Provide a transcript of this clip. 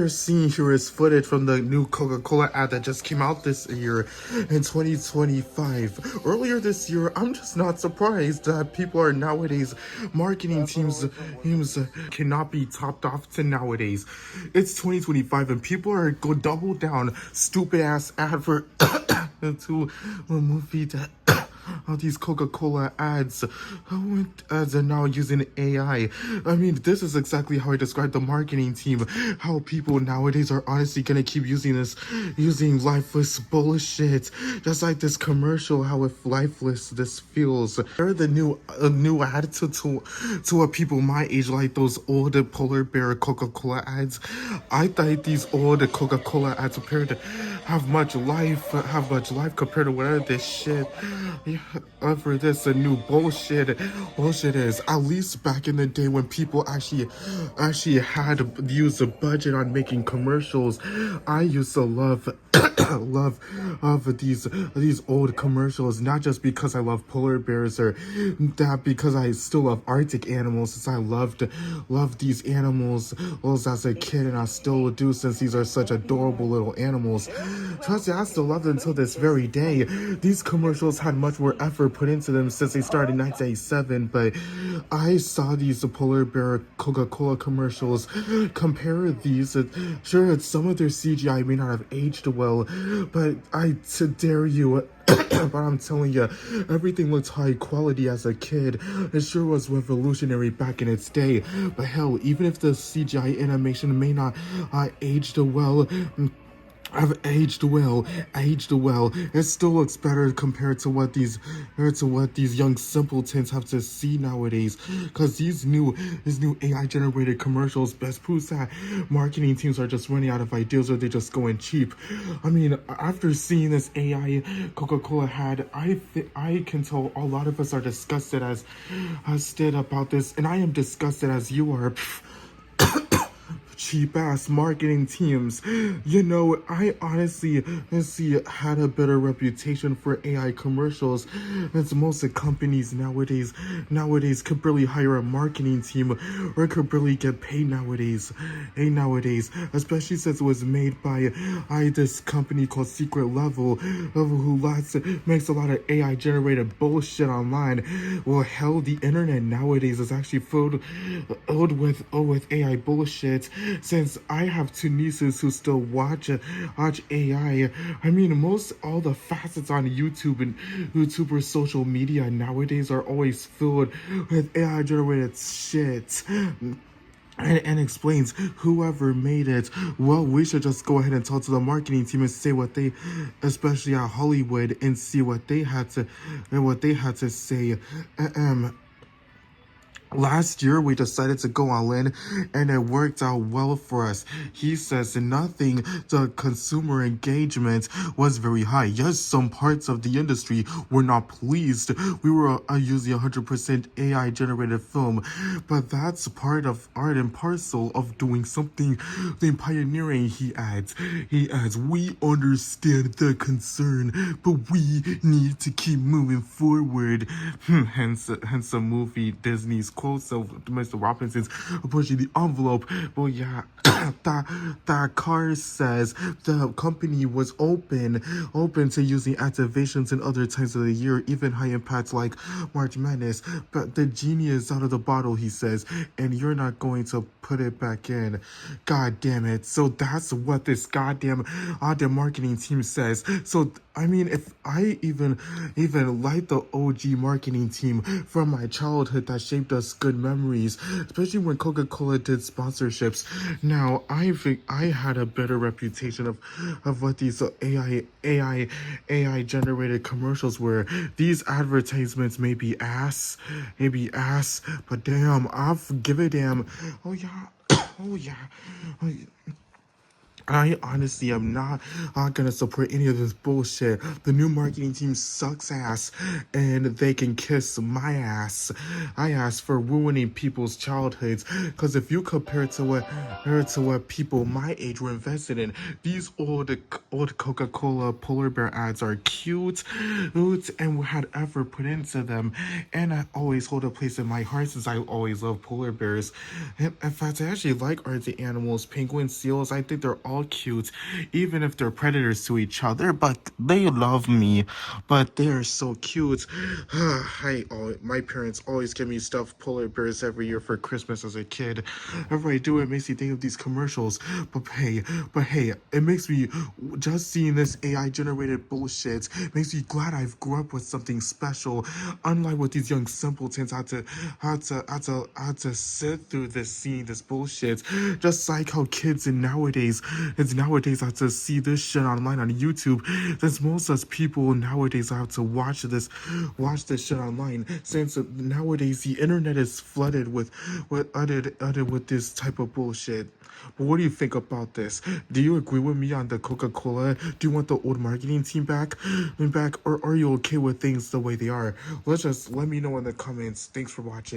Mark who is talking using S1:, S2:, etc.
S1: You're seeing here is footage from the new Coca Cola ad that just came out this year in 2025. Earlier this year, I'm just not surprised that people are nowadays, marketing teams cannot be topped off to nowadays. It's 2025 and people are go double down stupid ass advert to a movie that all these Coca-Cola ads are now using AI. I mean, this is exactly how I describe the marketing team. How people nowadays are honestly gonna keep using lifeless bullshit. Just like this commercial, how if lifeless this feels. They're the new ad to what people my age like those old polar bear Coca-Cola ads. I thought these old Coca-Cola ads appeared to have much life compared to whatever this shit. Yeah, for this a new bullshit is. At least back in the day when people actually had used a budget on making commercials, I used to love love of these old commercials, not just because I love polar bears or that because I still love Arctic animals, since I loved these animals as a kid, and I still do, since these are such adorable little animals. Trust me, I still love them until this very day. These commercials had much more effort put into them since they started in 1987, but I saw these polar bear Coca-Cola commercials. Compare these. Sure, some of their CGI may not have aged well, but I to dare you. But I'm telling you, everything looked high quality as a kid. It sure was revolutionary back in its day. But hell, even if the CGI animation may not aged well, I've aged well. It still looks better compared to what these young simpletons have to see nowadays. Cause these new AI generated commercials best proves that marketing teams are just running out of ideas, or they just going cheap. I mean, after seeing this AI Coca-Cola had, I can tell a lot of us are disgusted as did about this, and I am disgusted as you are. Cheap ass marketing teams. You know, I honestly had a better reputation for AI commercials, as most of companies nowadays could barely hire a marketing team or could barely get paid nowadays. Especially since it was made by this company called Secret Level, who makes a lot of AI generated bullshit online. Well, hell, the internet nowadays is actually filled with AI bullshit. Since I have two nieces who still watch AI, I mean, most all the facets on YouTube or social media nowadays are always filled with AI generated shit. And explains whoever made it. Well, we should just go ahead and talk to the marketing team and say what they, especially at Hollywood, and see what they had to say. Last year, we decided to go all in, and it worked out well for us. He says nothing, the consumer engagement was very high. Yes, some parts of the industry were not pleased. We were using 100% AI generated film, but that's part of art and parcel of doing something pioneering, he adds. We understand the concern, but we need to keep moving forward. Hence the movie Disney's quotes of Mr. Robinson's pushing the envelope. Well, yeah, that car says the company was open to using activations in other times of the year, even high impacts like March Madness. But the genie is out of the bottle, he says, and you're not going to put it back in. God damn it. So that's what this goddamn marketing team says. So I mean, if I even like the OG marketing team from my childhood that shaped us good memories, especially when Coca-Cola did sponsorships. Now, I think I had a better reputation of what these AI generated commercials were. These advertisements may be ass, but damn, I'll give a damn. Oh yeah, oh yeah. I honestly am not gonna support any of this bullshit. The new marketing team sucks ass, and they can kiss my ass. I ask for ruining people's childhoods. Cause if you compare to what people my age were invested in, these old Coca Cola polar bear ads are cute, and had effort put into them, and I always hold a place in my heart since I always love polar bears. In fact, I actually like Arctic animals, penguins, seals. I think they're all cute, even if they're predators to each other. But they love me. But they are so cute. My parents always give me stuffed polar bears every year for Christmas as a kid. Whenever I do, it makes me think of these commercials. But hey, it makes me just seeing this AI generated bullshit makes me glad I've grew up with something special. Unlike what these young simpletons had to sit through this seeing this bullshit. Just like how kids in nowadays have to see this shit online on YouTube. Since most of us people nowadays have to watch this shit online. Since nowadays the internet is flooded with this type of bullshit. But what do you think about this? Do you agree with me on the Coca-Cola? Do you want the old marketing team back, or are you okay with things the way they are? Let me know in the comments. Thanks for watching.